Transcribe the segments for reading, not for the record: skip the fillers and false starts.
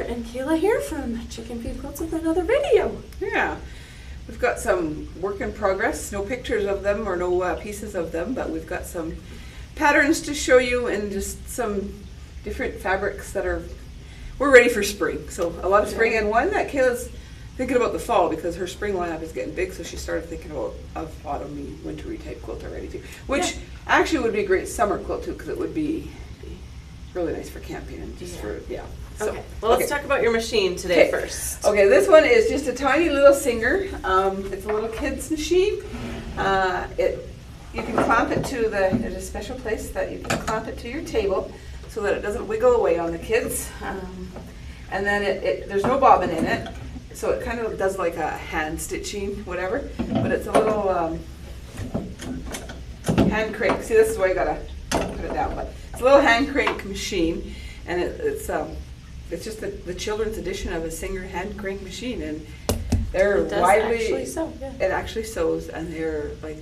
Esther and Kayla here from Chicken Feed Quilts with another video. Yeah, we've got some work in progress, no pictures of them or no pieces of them, but we've got some patterns to show you and just some different fabrics that we're ready for spring. So a lot of spring, and one that Kayla's thinking about the fall because her spring lineup is getting big, so she started thinking about autumn-y, wintery type quilt already too, which actually would be a great summer quilt too because it would be really nice for camping and just for, So, okay, well let's talk about your machine today first. Okay, this one is just a tiny little Singer. It's a little kid's machine. You can clamp it to there's a special place that you can clamp it to your table so that it doesn't wiggle away on the kids. And then there's no bobbin in it, so it kind of does like a hand stitching, whatever, but it's a little hand crank. See, this is why you gotta put it down, but it's a little hand crank machine, and it's just the children's edition of a Singer hand crank machine, and they're widely it actually sews, and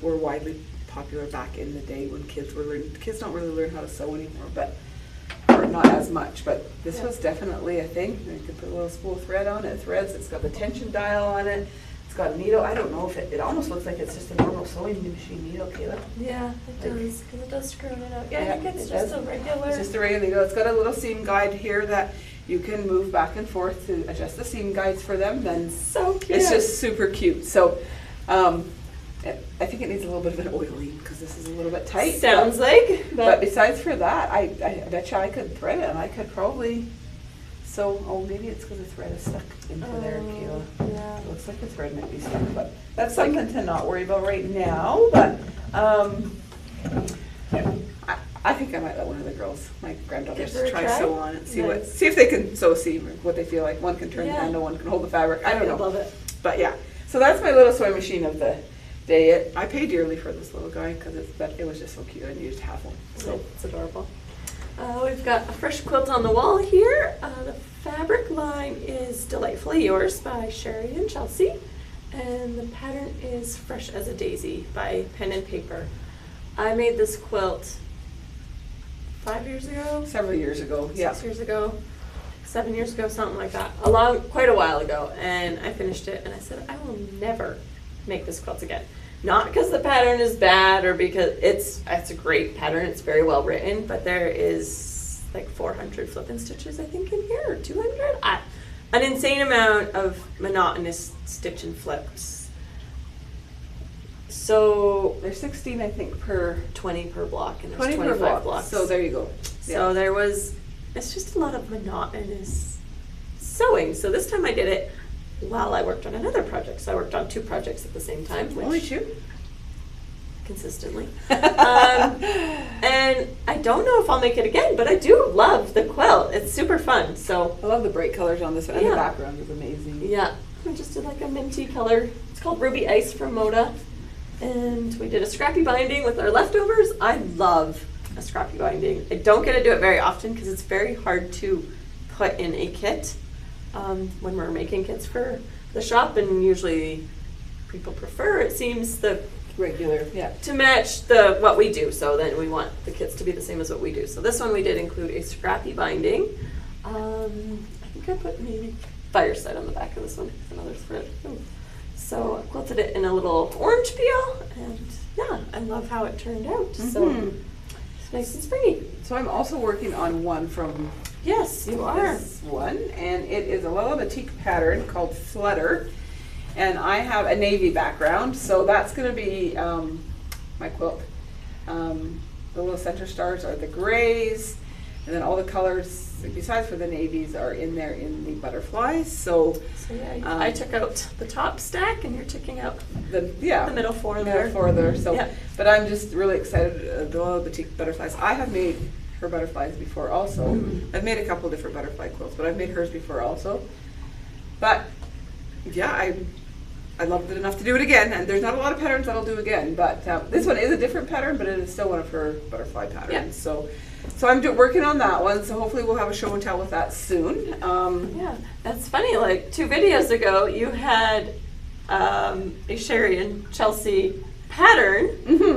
were widely popular back in the day when kids were learning. Kids don't really learn how to sew anymore, or not as much, but this was definitely a thing. You can put a little spool of thread on it, it's got the tension dial on it, it's got a needle. I don't know if it almost looks like it's just a normal sewing machine needle, Kayla. Yeah, it does, because it does screw it out. Yeah, I think it's just a regular. It's just a regular needle. It's got a little seam guide here that you can move back and forth to adjust the seam guides for them. And so cute. It's just super cute. So I think it needs a little bit of an oiling because this is a little bit tight. Sounds like. But besides for that, I bet you I could thread it, and I could probably sew. Oh, maybe it's because the thread is stuck into there, Kayla. Yeah. It looks like the thread might be stuck, but that's something to not worry about right now. But I think I might let one of the girls, my granddaughters, try sew on it, see if they can see what they feel like. One can turn the handle, one can hold the fabric. I don't know. I love it. But yeah, so that's my little sewing machine of the day. I pay dearly for this little guy because it was just so cute. I needed to have one. So it's adorable. We've got a fresh quilt on the wall here. The fabric line is Delightfully Yours by Sherry and Chelsea, and the pattern is Fresh as a Daisy by Pen and Paper. I made this quilt 5 years ago? Several years ago, 6 years ago, 7 years ago, something like that. Quite a while ago, and I finished it, and I said, I will never make this quilt again. Not because the pattern is bad or because it's a great pattern, it's very well written, but there is like 400 flip and stitches I think in here, or 200. An insane amount of monotonous stitch and flips. So there's 16 I think per 20 per block, and there's 20 25 per block. blocks. So there you go. So it's just a lot of monotonous sewing. So this time I did it while I worked on another project. So I worked on 2 projects at the same time. Only 2? Consistently. And I don't know if I'll make it again, but I do love the quilt. It's super fun. So I love the bright colors on this one, and the background is amazing. Yeah, I just did like a minty color. It's called Ruby Ice from Moda. And we did a scrappy binding with our leftovers. I love a scrappy binding. I don't get to do it very often because it's very hard to put in a kit when we're making kits for the shop, and usually people prefer, it seems, the regular, to match what we do. So then we want the kits to be the same as what we do. So this one we did include a scrappy binding. I think I put maybe Fireside on the back of this one. Another thread. Ooh. So I quilted it in a little orange peel, and yeah, I love how it turned out. So it's nice and springy. So I'm also working on one from Yes, you are. This one, and it is a Lila Batik pattern called Flutter, and I have a navy background, so that's going to be my quilt. The little center stars are the grays, and then all the colors besides for the navies are in there in the butterflies. So yeah, I took out the top stack, and you're taking out the middle 4 there. So, but I'm just really excited. The Lila Batik butterflies. I have made her butterflies before also. I've made a couple different butterfly quilts, but I've made hers before also. But yeah, I loved it enough to do it again, and there's not a lot of patterns that I'll do again, but this one is a different pattern, but it is still one of her butterfly patterns. Yeah. So I'm working on that one, so hopefully we'll have a show and tell with that soon. Yeah, that's funny, like 2 videos ago you had a Sherry and Chelsea pattern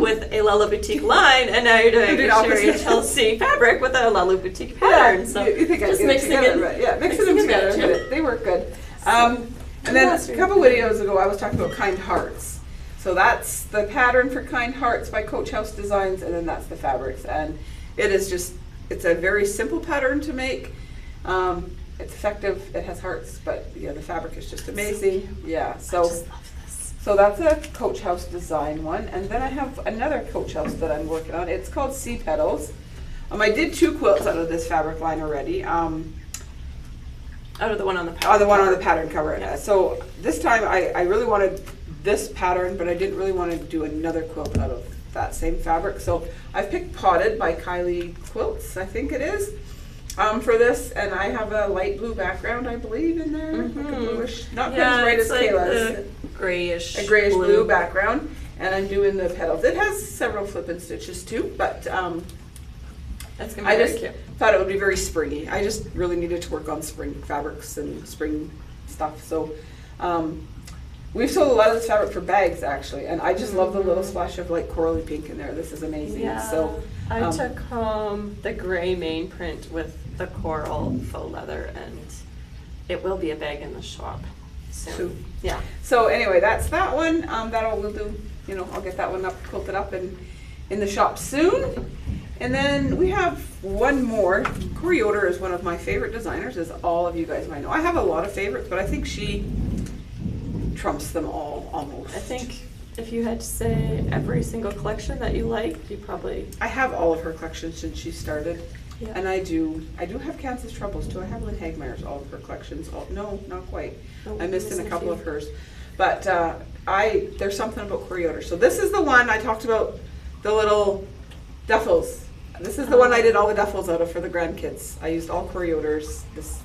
with a Lala Boutique line, and now you're doing a Sherry and Chelsea fabric with a Lala Boutique pattern. So you think just mixing it together, right? Yeah, mixing them together, but they work good. And then a couple videos ago, I was talking about Kind Hearts. So that's the pattern for Kind Hearts by Coach House Designs, and then that's the fabrics. And it is just, it's a very simple pattern to make. It's effective, it has hearts, but yeah, the fabric is just amazing. Yeah, so. I just love this. So that's a Coach House design one. And then I have another Coach House that I'm working on. It's called Sea Petals. I did 2 quilts out of this fabric line already. Out of the one on the pattern. Oh, the one on the pattern cover. Yeah. So this time I really wanted this pattern, but I didn't really want to do another quilt out of that same fabric. So I've picked Potted by Kylie Quilts, I think it is, for this. And I have a light blue background, I believe, in there. Like a bluish, not quite as bright as like Kayla's. Grayish. A grayish blue background. And I'm doing the petals. It has several flippin' stitches too, but that's gonna be very cute. Thought it would be very springy. I just really needed to work on spring fabrics and spring stuff. So we've sold a lot of this fabric for bags actually, and I just love the little splash of like corally pink in there. This is amazing. Yeah. So I took home the gray main print with the coral faux leather, and it will be a bag in the shop soon. Yeah. So anyway, that's that one. We'll do. I'll get that one up, quilted up, and in the shop soon. And then we have one more. Corey Yoder is one of my favorite designers, as all of you guys might know. I have a lot of favorites, but I think she trumps them all, almost. I think if you had to say every single collection that you like, you probably... I have all of her collections since she started. Yeah. And I do have Kansas Troubles too. I have Lynn Hagmeyer's, all of her collections. No, not quite. I missed in a couple of hers. But there's something about Corey Yoder. So this is the one I talked about, the little duffels. This is the one I did all the duffels out of for the grandkids. I used all Corey Yoder's. This,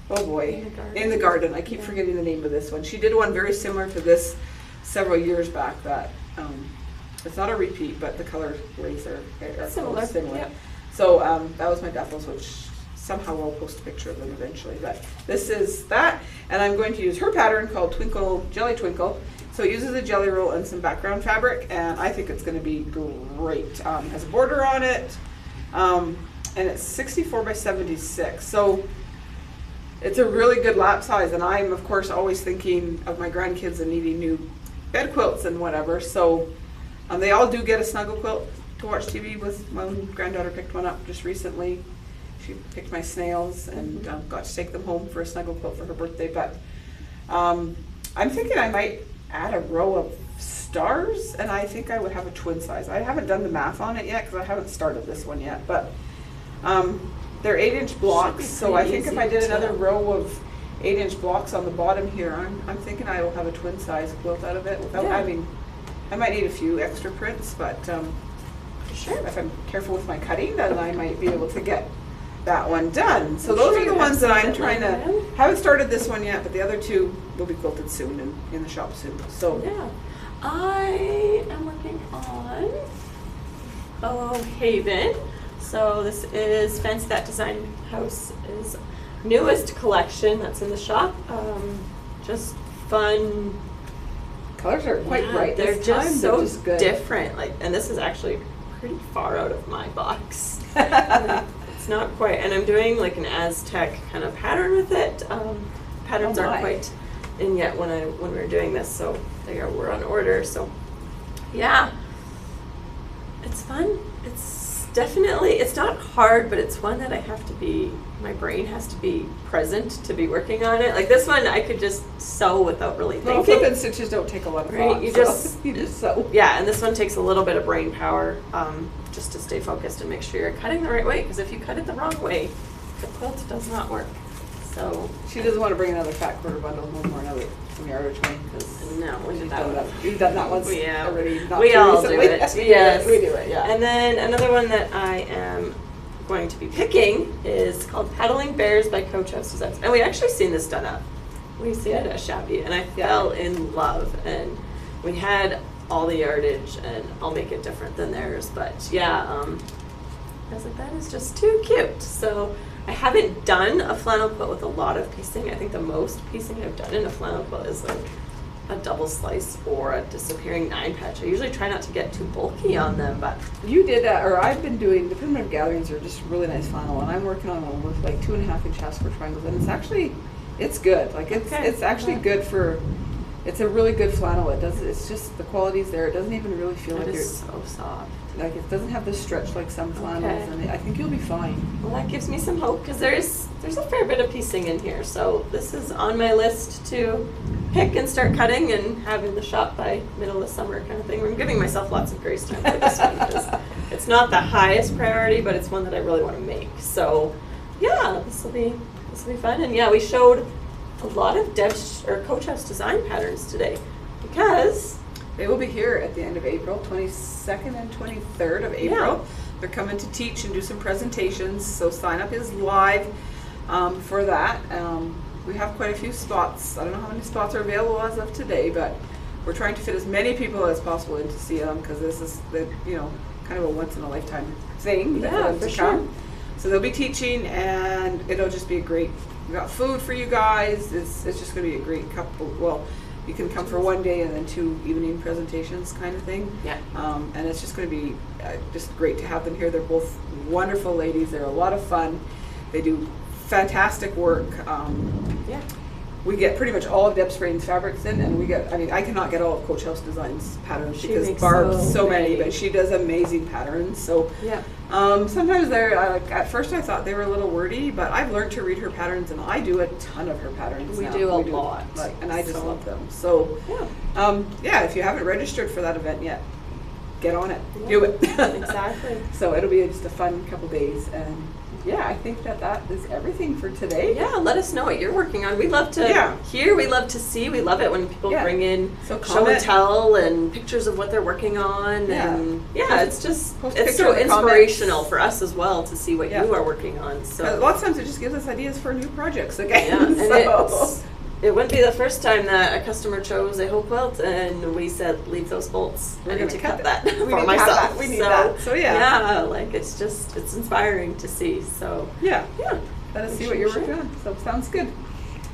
oh boy, in the garden. I keep forgetting the name of this one. She did one very similar to this several years back. That it's not a repeat, but the colorways are similar. Yeah. So that was my duffels, which somehow I'll post a picture of them eventually. But this is that, and I'm going to use her pattern called Jelly Twinkle. So it uses a jelly roll and some background fabric, and I think it's going to be great. Has a border on it, and it's 64 by 76. So it's a really good lap size, and I'm, of course, always thinking of my grandkids and needing new bed quilts and whatever. So they all do get a snuggle quilt to watch TV with. My granddaughter picked one up just recently. She picked my snails and got to take them home for a snuggle quilt for her birthday. But I'm thinking I might add a row of stars, and I think I would have a twin size. I haven't done the math on it yet because I haven't started this one yet, but they're 8-inch blocks, so I think if I did another row of 8-inch blocks on the bottom here, I'm thinking I will have a twin size quilt out of it without having, I might need a few extra prints, but if I'm careful with my cutting, then I might be able to get that one done. So those are the ones that I'm trying to, haven't started this one yet, but the other two will be quilted soon and in the shop soon. So yeah, I am working on Haven. So this is Fancy That Design House's newest collection that's in the shop. Just fun. Colors are quite bright. They're just so different. And this is actually pretty far out of my box. It's not quite, and I'm doing like an Aztec kind of pattern with it. Patterns aren't quite in yet when we were doing this, so they were on order. So yeah, it's fun. It's definitely, it's not hard, but it's one that my brain has to be present to be working on it. Like this one, I could just sew without really thinking. Well, flip and stitches don't take a lot of thought. You just sew. Yeah, and this one takes a little bit of brain power just to stay focused and make sure you're cutting the right way, because if you cut it the wrong way, the quilt does not work. So she doesn't want to bring another fat quarter bundle home or another from yardage one. No, we've done that once already. We all do it. Yes, we do it. Yeah. And then another one that I am going to be picking is called Paddling Bears by Coach House Designs, and we actually seen this done up. We've seen it at Shabby, and I fell in love. And we had all the yardage, and I'll make it different than theirs. But yeah, I was like, that is just too cute. So I haven't done a flannel quilt with a lot of piecing. I think the most piecing I've done in a flannel quilt is like a double slice or a disappearing 9-patch. I usually try not to get too bulky on them, but You did that, or I've been doing, the primitive gatherings are just really nice flannel, and I'm working on one with like 2.5-inch Hasper triangles, and it's good. Like it's actually good for, it's a really good flannel. It's just, the quality's there. It doesn't even really feel like it you're, is so soft. like it doesn't have the stretch like some flannels, Okay. and I think you'll be fine. Well, that gives me some hope because there's a fair bit of piecing in here. So this is on my list to pick and start cutting and have in the shop by middle of summer kind of thing. I'm giving myself lots of grace time for this one because it's not the highest priority, but it's one that I really want to make. So yeah, this will be fun. And yeah, we showed a lot of Coach House design patterns today because They will be here at the end of April, 22nd and 23rd of April. Yeah. They're coming to teach and do some presentations, so sign up is live for that. We have quite a few spots. I don't know how many spots are available as of today, but we're trying to fit as many people as possible in to see them because this is kind of a once in a lifetime thing for them to come. So they'll be teaching, and it'll just be a great. We got food for you guys. It's just going to be a great couple. Well, you can come for one day and then 2 evening presentations kind of thing. Yeah. And it's just going to be just great to have them here. They're both wonderful ladies. They're a lot of fun. They do fantastic work. yeah. We get pretty much all of Deb Sprain's fabrics in, and I cannot get all of Coach House Designs patterns She because makes Barb's so many, many. but she does amazing patterns. So Yeah. sometimes they're at first I thought they were a little wordy, but I've learned to read her patterns, and I do a ton of her patterns. We now. do a lot. and I just So- love them. So Yeah. if you haven't registered for that event yet, get on it. Yeah. Do it. Exactly. So it'll be just a fun couple days, and yeah, I think that is everything for today. Yeah, let us know what you're working on. We love to hear, we love to see, we love it when people bring in So show comment. and tell and pictures of what they're working on. Yeah. And Post it's picture so in the inspirational comments. for us as well to see what Yeah. you are working on. So Lots of times it just gives us ideas for new projects again. yeah, and So- it wouldn't be the first time that a customer chose a whole quilt and we said leave those bolts. We're I need gonna to cut cut that it. We for need to have myself. that. We need that. So yeah. like it's inspiring to see. So Yeah. yeah. Let us see We what you're should working on. So sounds good.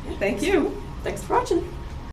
Yeah, Thank you. Thanks for watching.